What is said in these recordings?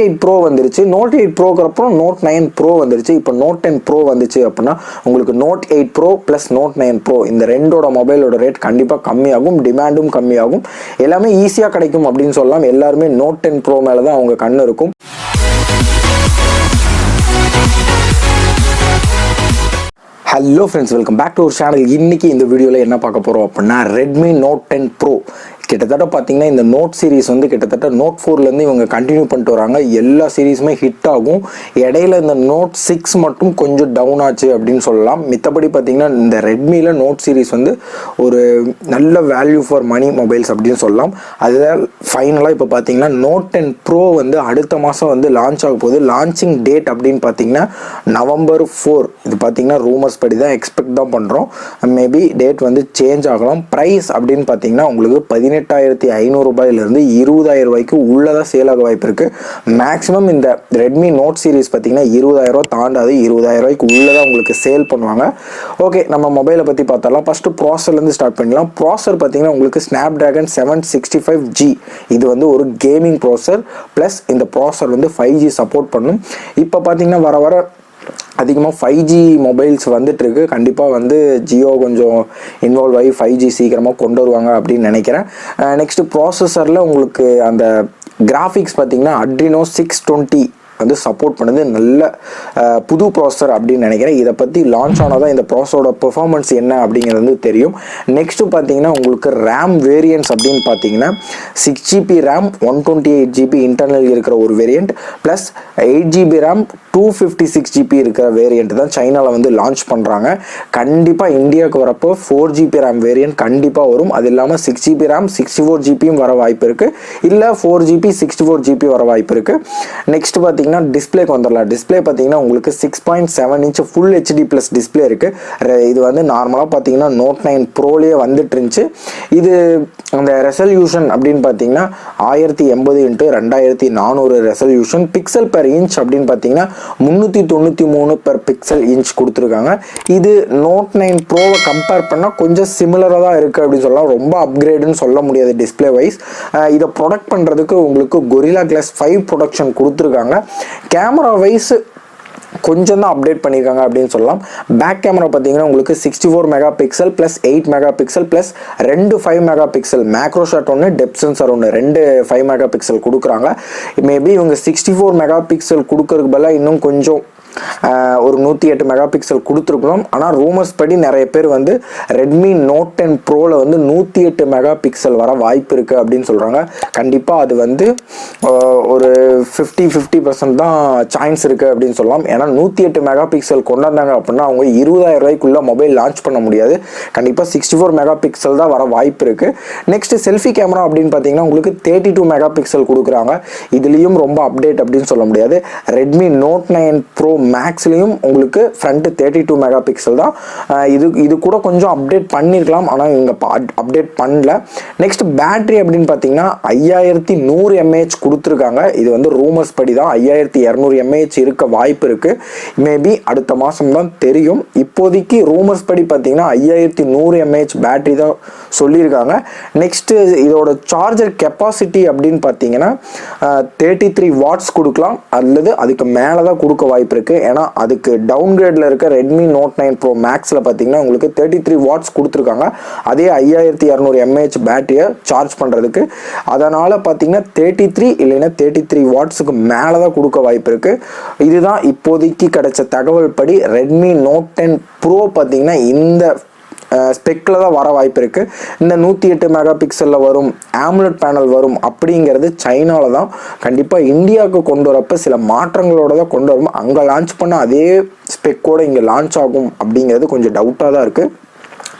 8 bro வந்துருச்சு. Note 8 ப்ரோக்கு அப்புறம் note 9 bro வந்துருச்சு. இப்போ நோட் 10 ப்ரோ வந்துச்சு அப்படின்னா உங்களுக்கு note 8 pro plus note 9 pro இந்த ரெண்டோட மொபைலோட ரேட் கண்டிப்பாக கம்மியாகும், டிமாண்டும் கம்மியாகும், எல்லாமே ஈஸியாக கிடைக்கும் அப்படின்னு சொல்லலாம். எல்லாருமே நோட் 10 ப்ரோ மேலே தான் அவங்க கண் இருக்கும். Hello friends, welcome back to our channel. இன்னைக்கு இந்த வீடியோவில் என்ன பார்க்க போகிறோம் அப்படின்னா ரெட்மி நோட் 10 ப்ரோ. கிட்டத்தட்ட பார்த்தீங்கன்னா இந்த நோட் சீரிஸ் வந்து கிட்டத்தட்ட நோட் 4லேருந்து இவங்க கண்டினியூ பண்ணிட்டு வராங்க. எல்லா சீரீஸுமே ஹிட் ஆகும். இடையில இந்த நோட் 6 மட்டும் கொஞ்சம் டவுன் ஆச்சு அப்படின்னு சொல்லலாம். மித்தபடி பார்த்தீங்கன்னா இந்த ரெட்மியில் நோட் சீரிஸ் வந்து ஒரு நல்ல வேல்யூ ஃபார் மணி மொபைல்ஸ் அப்படின்னு சொல்லலாம். அதுதான் ஃபைனலாக இப்போ பார்த்தீங்கன்னா நோட் 10 ப்ரோ வந்து அடுத்த மாதம் வந்து லான்ச் ஆக போகுது. லான்ச்சிங் டேட் அப்படின்னு பார்த்தீங்கன்னா November 4. இது பார்த்தீங்கன்னா ரூமர்ஸ் படி தான் எக்ஸ்பெக்ட் தான் பண்ணுறோம். மேபி டேட் வந்து சேஞ்ச் ஆகலாம். ப்ரைஸ் அப்படின்னு பார்த்தீங்கன்னா உங்களுக்கு 18,500 ரூபாயிலிருந்து 20,000 ரூபாய்க்கு உள்ளதான் சேல் ஆக வாய்ப்பு இருக்குது. மேக்ஸிமம் இந்த ரெட்மி நோட் சீரிஸ் பார்த்தீங்கன்னா 20,000 ரூபா தாண்டாது, 20,000 ரூபாய்க்கு உள்ளதான் உங்களுக்கு சேல் பண்ணுவாங்க. ஓகே, நம்ம மொபைலை பற்றி பார்த்தாலாம். ஃபஸ்ட்டு ப்ராசர்லேருந்து ஸ்டார்ட் பண்ணலாம். ப்ராசர் பார்த்தீங்கன்னா உங்களுக்கு ஸ்னாப்டிராகன் 765G. இது வந்து ஒரு கேமிங் ப்ராசர் ப்ளஸ் இந்த ப்ராசர் வந்து 5G சப்போர்ட் பண்ணும். இப்போ பார்த்தீங்கன்னா வர வர அதிகமாக 5G மொபைல்ஸ் வந்துட்டுருக்கு. கண்டிப்பாக வந்து ஜியோ கொஞ்சம் இன்வால்வ் ஆகி 5G சீக்கிரமாக கொண்டு வருவாங்க அப்படின்னு நினைக்கிறேன். நெக்ஸ்ட்டு ப்ராசஸரில் உங்களுக்கு அந்த கிராஃபிக்ஸ் பார்த்தீங்கன்னா Adreno 620 வந்து சப்போர்ட் பண்ணுது. நல்ல புது ப்ராசஸர் அப்படின்னு நினைக்கிறேன். இதை பற்றி லான்ச் ஆனதான் இந்த ப்ராசஸரோட பெர்ஃபார்மன்ஸ் என்ன அப்படிங்கிறது வந்து தெரியும். நெக்ஸ்ட்டு பார்த்தீங்கன்னா உங்களுக்கு ரேம் வேரியன்ட்ஸ் அப்படின்னு பார்த்தீங்கன்னா 6GB ரேம் 128GB இன்டர்னல் இருக்கிற ஒரு variant plus 8GB RAM 256GB இருக்கிற வேரியண்ட் தான் சைனாவில் வந்து லான்ச் பண்ணுறாங்க. கண்டிப்பாக இந்தியாவுக்கு வரப்போ 4GB ரேம் வேரியண்ட் கண்டிப்பாக வரும். அது இல்லாமல் 6GB ரேம் 64GBயும் வர வாய்ப்பு இருக்குது, இல்லை 4GB 64GB வர வாய்ப்பு இருக்குது. நெக்ஸ்ட் பார்த்தீங்கன்னா டிஸ்பிளேக்கு வந்துடலாம். டிஸ்பிளே பார்த்தீங்கன்னா உங்களுக்கு 6.7 inch full HD plus display இருக்குது. இது வந்து நார்மலாக பார்த்தீங்கன்னா நோட் 9 ப்ரோலேயே வந்துட்டு இருந்துச்சு. இது அந்த ரெசல்யூஷன் அப்படின்னு பார்த்தீங்கன்னா 1080x2400 resolution. Pixel per inch அப்படின்னு பார்த்தீங்கன்னா 393 பெர் பிக்சல் இன்ச் கொடுத்துருக்காங்க. இது நோட் 9 ப்ரோவை கம்பேர் பண்ணால் கொஞ்சம் சிமிலராக தான் இருக்குது அப்படின்னு சொல்லலாம். ரொம்ப அப்கிரேடுன்னு சொல்ல முடியாது டிஸ்பிளே வைஸ். இதை ப்ரொடக்ட் பண்ணுறதுக்கு உங்களுக்கு Gorilla Glass 5 ப்ரொடக்ஷன் கொடுத்துருக்காங்க. கேமரா வைஸ் கொஞ்சம் தான் அப்டேட் பண்ணியிருக்காங்க அப்படின்னு சொல்லலாம். பேக் கேமரா பார்த்தீங்கன்னா உங்களுக்கு 64 megapixel plus 8 megapixel plus 2 5 megapixel macro shot ஒன்று, டெப்த் சென்சார் ஒன்று, 2 5 மெகா பிக்சல் கொடுக்குறாங்க. மேபி இவங்க 64 மெகா பிக்சல் கொடுக்கறதுக்கு பதிலாக இன்னும் கொஞ்சம் ஒரு 108 மெகா பிக்சல் கொடுத்துருக்கணும். ஆனால் ரூமர்ஸ் படி நிறைய பேர் வந்து ரெட்மி நோட் 10 ப்ரோவில் வந்து 108 மெகா பிக்சல் வர வாய்ப்பு இருக்குது அப்படின்னு சொல்கிறாங்க. கண்டிப்பாக அது வந்து ஒரு 50% தான் சான்ஸ் இருக்குது அப்படின்னு சொல்லலாம். ஏன்னா 108 மெகா பிக்சல் கொண்டு வந்தாங்க அப்படின்னா அவங்க 20,000 ரூபாய்க்குள்ள மொபைல் லான்ச் பண்ண முடியாது. கண்டிப்பாக 64 மெகா பிக்சல் தான் வர வாய்ப்பு இருக்குது. நெக்ஸ்ட் செல்ஃபி கேமரா அப்படின்னு பார்த்தீங்கன்னா உங்களுக்கு 32 மெகா பிக்சல் கொடுக்குறாங்க. இதுலேயும் ரொம்ப அப்டேட் அப்படின்னு சொல்ல முடியாது. ரெட்மி நோட் 9 ப்ரோ மேக்ஸ்லையும் உங்களுக்கு ஃப்ரண்ட் 32 மெகா பிக்சல் தான். இது கூட கொஞ்சம் அப்டேட் பண்ணியிருக்கலாம், ஆனால் இவங்க அப்டேட் பண்ணல. நெக்ஸ்ட் பேட்டரி அப்படின்னு பார்த்தீங்கன்னா 5100 mAh கொடுத்துருக்காங்க. இது வந்து ரூமர்ஸ் படி தான் 5200 mAh இருக்க வாய்ப்பு இருக்குது. மேபி அடுத்த மாதம் தான் தெரியும். இப்போதைக்கு ரூமர்ஸ் படி பார்த்தீங்கன்னா 5100 mAh பேட்டரி தான் சொல்லியிருக்காங்க. நெக்ஸ்ட்டு இதோட சார்ஜர் கெப்பாசிட்டி அப்படின்னு பார்த்தீங்கன்னா 33 வாட்ஸ் கொடுக்கலாம், அல்லது அதுக்கு மேலே தான் கொடுக்க வாய்ப்பு இருக்குது. ஏன்னா அதுக்கு டவுன்கிரேடில் இருக்க ரெட்மி நோட் 9 ப்ரோ மேக்ஸில் பார்த்தீங்கன்னா உங்களுக்கு 33 வாட்ஸ் கொடுத்துருக்காங்க. அதே 5200 mAh பேட்டரியை சார்ஜ் பண்ணுறதுக்கு. அதனால் பார்த்தீங்கன்னா 33 இல்லைன்னா 33 வாட்ஸுக்கு மேலே தான் கொடுக்க வாய்ப்பு இருக்குது. இதுதான் இப்போதைக்கு கிடைச்ச தகவல் படி ரெட்மி நோட் 10 ப்ரோ பார்த்தீங்கன்னா இந்த ஸ்பெக்கில் தான் வர வாய்ப்பு இருக்குது. இந்த 108 மெகா பிக்சலில் வரும், ஆம்லெட் பேனல் வரும் அப்படிங்கிறது சைனாவில் தான். கண்டிப்பாக இந்தியாவுக்கு கொண்டு வரப்போ சில மாற்றங்களோட தான் கொண்டு வரும். அங்கே லான்ச் பண்ண அதே ஸ்பெக்கோடு இங்கே லான்ச் ஆகும் அப்படிங்கிறது கொஞ்சம் டவுட்டாக தான் இருக்குது.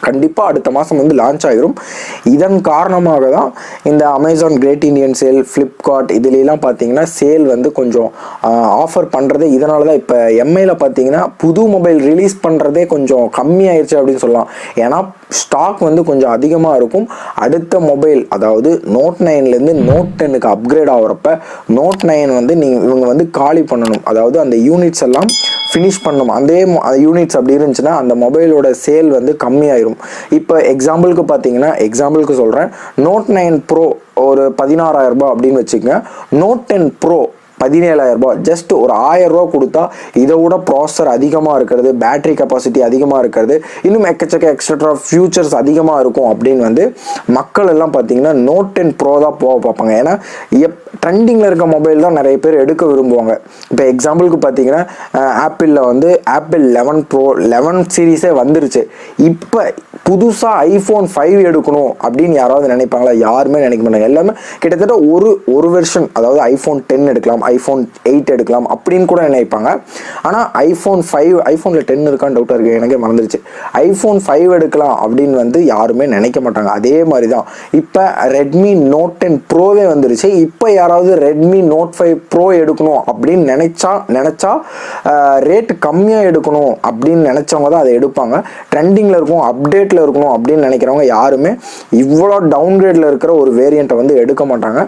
கண்டிப்பாக அடுத்த மாதம் வந்து லான்ச் ஆகிரும். இதன் காரணமாக தான் இந்த Amazon great Indian sale, Flipkart இதுலாம் பார்த்தீங்கன்னா சேல் வந்து கொஞ்சம் ஆஃபர் பண்ணுறது. இதனால தான் இப்போ எம்ஐயில் பார்த்தீங்கன்னா புது மொபைல் ரிலீஸ் பண்ணுறதே கொஞ்சம் கம்மியாயிருச்சு அப்படின்னு சொல்லலாம். ஏன்னா ஸ்டாக் வந்து கொஞ்சம் அதிகமாக இருக்கும். அடுத்த மொபைல் அதாவது நோட் 9லேருந்து நோட் 10க்கு அப்கிரேட் ஆகிறப்ப நோட் 9 வந்து இவங்க வந்து காலி பண்ணணும். அதாவது அந்த யூனிட்ஸ் எல்லாம் ஃபினிஷ் பண்ணணும். அதே யூனிட்ஸ் அப்படி இருந்துச்சுன்னா அந்த மொபைலோட சேல் வந்து கம்மியாயிரும். இப்போ எக்ஸாம்பிளுக்கு சொல்கிறேன், நோட் 9 ப்ரோ ஒரு 16,000 ரூபாய் அப்படின்னு வச்சுக்கோங்க. நோட் 10 ப்ரோ 17,000 ரூபாய். ஜஸ்ட் ஒரு 1000 ரூபா கொடுத்தா இதை விட ப்ராசஸர் அதிகமாக இருக்கிறது, பேட்டரி கெப்பாசிட்டி அதிகமாக இருக்கிறது, இன்னும் எக்கச்சக்க எக்ஸ்ட்ரா ஃபியூச்சர்ஸ் அதிகமாக இருக்கும் அப்படின்னு வந்து மக்கள் எல்லாம் பார்த்தீங்கன்னா Note 10 Pro தான் போக பார்ப்பாங்க. ஏன்னா ட்ரெண்டிங்கில் இருக்க மொபைல் தான் நிறைய பேர் எடுக்க விரும்புவாங்க. இப்போ எக்ஸாம்பிளுக்கு பார்த்தீங்கன்னா ஆப்பிளில் வந்து ஆப்பிள் 11 Pro 11 சீரீஸே வந்துருச்சு. இப்போ புதுசாக ஐஃபோன் 5 எடுக்கணும் அப்படின்னு யாராவது நினைப்பாங்களா? யாருமே நினைக்க மாட்டாங்க. எல்லாமே கிட்டத்தட்ட ஒரு வெர்ஷன், அதாவது ஐஃபோன் 10 எடுக்கலாம், ஐஃபோன் 8 எடுக்கலாம் அப்படின்னு கூட நினைப்பாங்க. ஆனால் ஐஃபோனில் 10 இருக்கான்னு டவுட்டாக இருக்குது, எனக்கே மறந்துருச்சு. ஐஃபோன் 5 எடுக்கலாம் அப்படின்னு வந்து யாருமே நினைக்க மாட்டாங்க. அதே மாதிரி தான் இப்போ ரெட்மி Note 10 ப்ரோவே வந்துருச்சு. இப்போ யாராவது ரெட்மி Note 5 ப்ரோ எடுக்கணும் அப்படின்னு நினச்சா ரேட் கம்மியாக எடுக்கணும் அப்படின்னு நினச்சவங்க தான் அதை எடுப்பாங்க. ட்ரெண்டிங்கில் இருக்கும், அப்டேட்டில் இருக்கணும் அப்படின்னு நினைக்கிறவங்க யாருமே இவ்வளோ டவுன்கிரேடில் இருக்கிற ஒரு வேரியண்ட்டை வந்து எடுக்க மாட்டாங்க.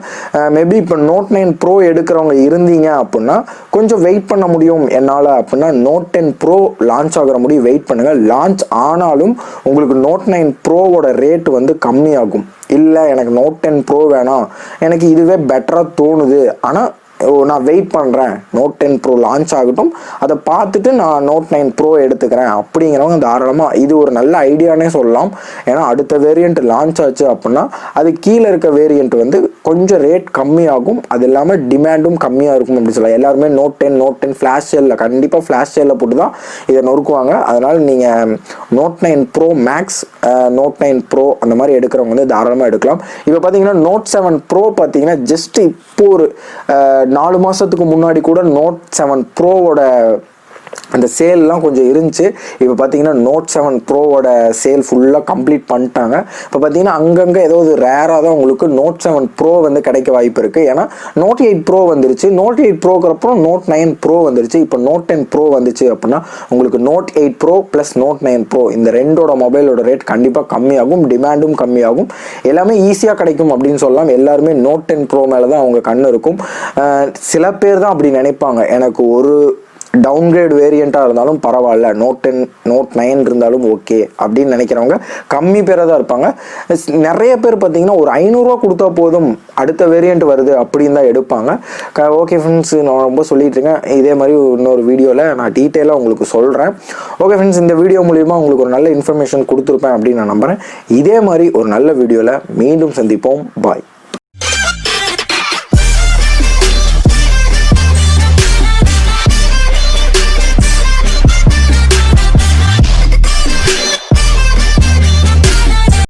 மேபி இப்போ Note 9 ப்ரோ எடுக்கிறவங்க இருந்தீங்க அப்படின்னா கொஞ்சம் வெயிட் பண்ண முடியும் என்னால் அப்படின்னா Note 10 ப்ரோ லான்ச் ஆகிற முடியும் வெயிட் பண்ணுங்கள். லான்ச் ஆனாலும் உங்களுக்கு Note 9 ப்ரோவோட ரேட் வந்து கம்மியாகும். இல்லை எனக்கு Note 10 ப்ரோ வேணாம், எனக்கு இதுவே பெட்டராக தோணுது, ஆனால் நான் வெயிட் பண்ணுறேன் Note 10 ப்ரோ லான்ச் ஆகட்டும், அதை பார்த்துட்டு நான் Note 9 ப்ரோ எடுத்துக்கிறேன் அப்படிங்கிறவங்க தாராளமாக இது ஒரு நல்ல ஐடியானே சொல்லலாம். ஏன்னா அடுத்த வேரியண்ட் லான்ச் ஆச்சு அப்படின்னா அது கீழே இருக்க வேரியண்ட் வந்து கொஞ்சம் ரேட் கம்மியாகும், அது இல்லாமல் டிமாண்டும் கம்மியாக இருக்கும் அப்படின்னு சொல்லலாம். எல்லாருமே Note 10 ஃப்ளாஷ் சேலில் கண்டிப்பாக ஃப்ளாஷ் சேலில் போட்டு தான் இதை நொறுக்குவாங்க. அதனால் நீங்கள் Note 9 pro max, Note 9 pro அந்த மாதிரி எடுக்கிறவங்க வந்து தாராளமாக எடுக்கலாம். இப்போ பார்த்தீங்கன்னா Note 7 ப்ரோ பார்த்தீங்கன்னா ஜஸ்ட் இப்போ ஒரு 4 மாதத்துக்கு முன்னாடி கூட Note 7 ப்ரோவோட அந்த சேல்லாம் கொஞ்சம் இருந்துச்சு. இப்போ பார்த்தீங்கன்னா Note 7 ப்ரோவோட சேல் ஃபுல்லாக கம்ப்ளீட் பண்ணிட்டாங்க. இப்போ பார்த்தீங்கன்னா அங்கங்கே ஏதோ ஒரு ரேராக தான் உங்களுக்கு Note 7 ப்ரோ வந்து கிடைக்க வாய்ப்பு இருக்குது. ஏன்னா Note 8 ப்ரோ வந்துருச்சு, Note 8 ப்ரோக்கு அப்புறம் Note 9 ப்ரோ வந்துருச்சு, இப்போ Note 10 ப்ரோ வந்துச்சு அப்படின்னா உங்களுக்கு Note 8 pro plus Note 9 pro இந்த ரெண்டோட மொபைலோட ரேட் கண்டிப்பாக கம்மியாகும், டிமாண்டும் கம்மியாகும், எல்லாமே ஈஸியாக கிடைக்கும் அப்படின்னு சொல்லலாம். எல்லாருமே Note 10 ப்ரோ மேலே தான் அவங்க கண் இருக்கும். சில பேர் தான் அப்படி நினைப்பாங்க, எனக்கு ஒரு டவுன்கிரேட் வேரியண்ட்டாக இருந்தாலும் பரவாயில்ல, Note 10 Note 9 இருந்தாலும் ஓகே அப்படின்னு நினைக்கிறவங்க கம்மி பேராக தான் இருப்பாங்க. நிறைய பேர் பார்த்தீங்கன்னா ஒரு 500 ரூபா கொடுத்தா போதும் அடுத்த வேரியண்ட் வருது அப்படின்னு தான் எடுப்பாங்க. ஓகே ஃப்ரெண்ட்ஸ், நான் ரொம்ப சொல்லிட்டு இருக்கேன், இதே மாதிரி இன்னொரு வீடியோவில் நான் டீட்டெயிலாக உங்களுக்கு சொல்கிறேன். ஓகே ஃப்ரெண்ட்ஸ், இந்த வீடியோ மூலிமா உங்களுக்கு ஒரு நல்ல இன்ஃபர்மேஷன் கொடுத்துருப்பேன் அப்படின்னு நான் நம்புகிறேன். இதே மாதிரி ஒரு நல்ல வீடியோவில் மீண்டும் சந்திப்போம். பாய்.